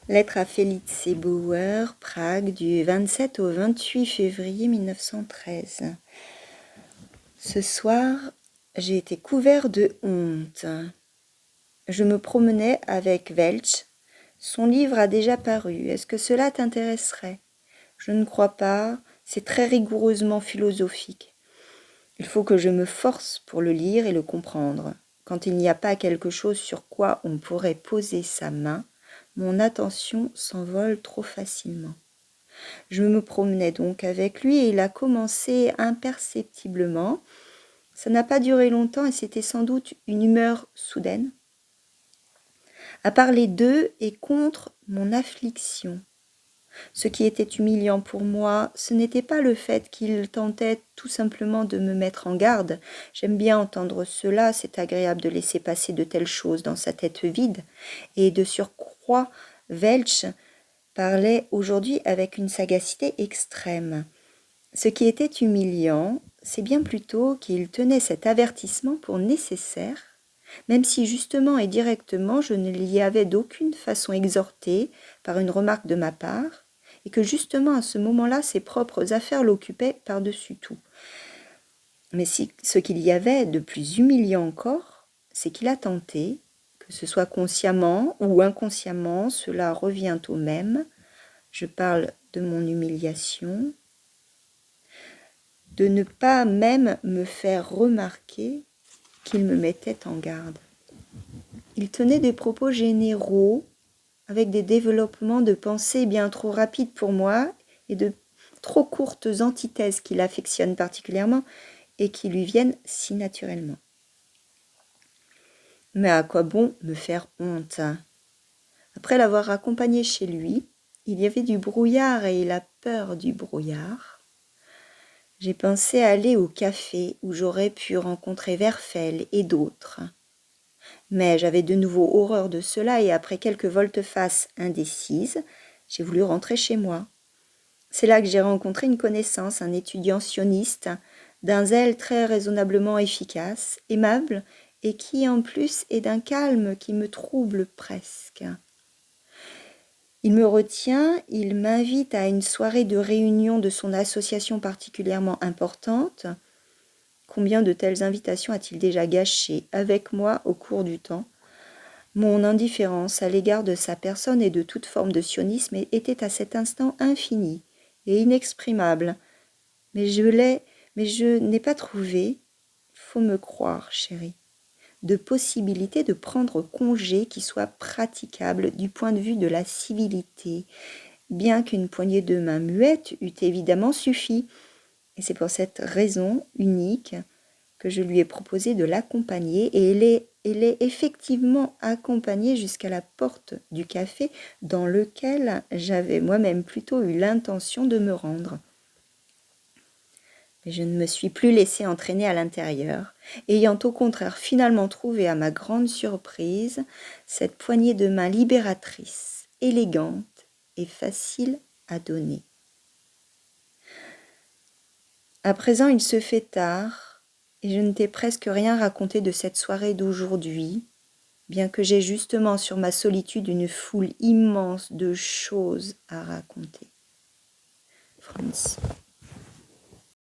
Lettre à Felice Bauer, Prague, du 27 au 28 février 1913. Ce soir, j'ai été couvert de honte. Je me promenais avec Welch. Son livre a déjà paru. Est-ce que cela t'intéresserait? Je ne crois pas. C'est très rigoureusement philosophique. Il faut que je me force pour le lire et le comprendre. Quand il n'y a pas quelque chose sur quoi on pourrait poser sa main, mon attention s'envole trop facilement. Je me promenais donc avec lui et il a commencé imperceptiblement. Ça n'a pas duré longtemps et c'était sans doute une humeur soudaine à parler d'eux et contre mon affliction. Ce qui était humiliant pour moi, ce n'était pas le fait qu'il tentait tout simplement de me mettre en garde. J'aime bien entendre cela, c'est agréable de laisser passer de telles choses dans sa tête vide. Et de surcroît, Welch parlait aujourd'hui avec une sagacité extrême. Ce qui était humiliant, c'est bien plutôt qu'il tenait cet avertissement pour nécessaire, même si justement et directement je ne l'y avais d'aucune façon exhorté par une remarque de ma part, et que justement à ce moment-là ses propres affaires l'occupaient par-dessus tout. Mais ce qu'il y avait de plus humiliant encore, c'est qu'il a tenté, que ce soit consciemment ou inconsciemment, cela revient au même, je parle de mon humiliation, de ne pas même me faire remarquer qu'il me mettait en garde. Il tenait des propos généraux, avec des développements de pensée bien trop rapides pour moi et de trop courtes antithèses qu'il affectionne particulièrement et qui lui viennent si naturellement. Mais à quoi bon me faire honte? Après l'avoir accompagné chez lui, il y avait du brouillard et il a peur du brouillard. J'ai pensé aller au café où j'aurais pu rencontrer Werfel et d'autres. Mais j'avais de nouveau horreur de cela et après quelques volte-face indécises, j'ai voulu rentrer chez moi. C'est là que j'ai rencontré une connaissance, un étudiant sioniste, d'un zèle très raisonnablement efficace, aimable, et qui en plus est d'un calme qui me trouble presque. Il me retient, il m'invite à une soirée de réunion de son association particulièrement importante. Combien de telles invitations a-t-il déjà gâché avec moi au cours du temps? Mon indifférence à l'égard de sa personne et de toute forme de sionisme était à cet instant infinie et inexprimable. Mais je n'ai pas trouvé, faut me croire, chérie, de possibilité de prendre congé qui soit praticable du point de vue de la civilité, bien qu'une poignée de main muette eût évidemment suffi. Et c'est pour cette raison unique que je lui ai proposé de l'accompagner et elle est effectivement accompagnée jusqu'à la porte du café dans lequel j'avais moi-même plutôt eu l'intention de me rendre. Mais je ne me suis plus laissée entraîner à l'intérieur, ayant au contraire finalement trouvé à ma grande surprise cette poignée de main libératrice, élégante et facile à donner. À présent, il se fait tard, et je ne t'ai presque rien raconté de cette soirée d'aujourd'hui, bien que j'ai justement sur ma solitude une foule immense de choses à raconter. Franz.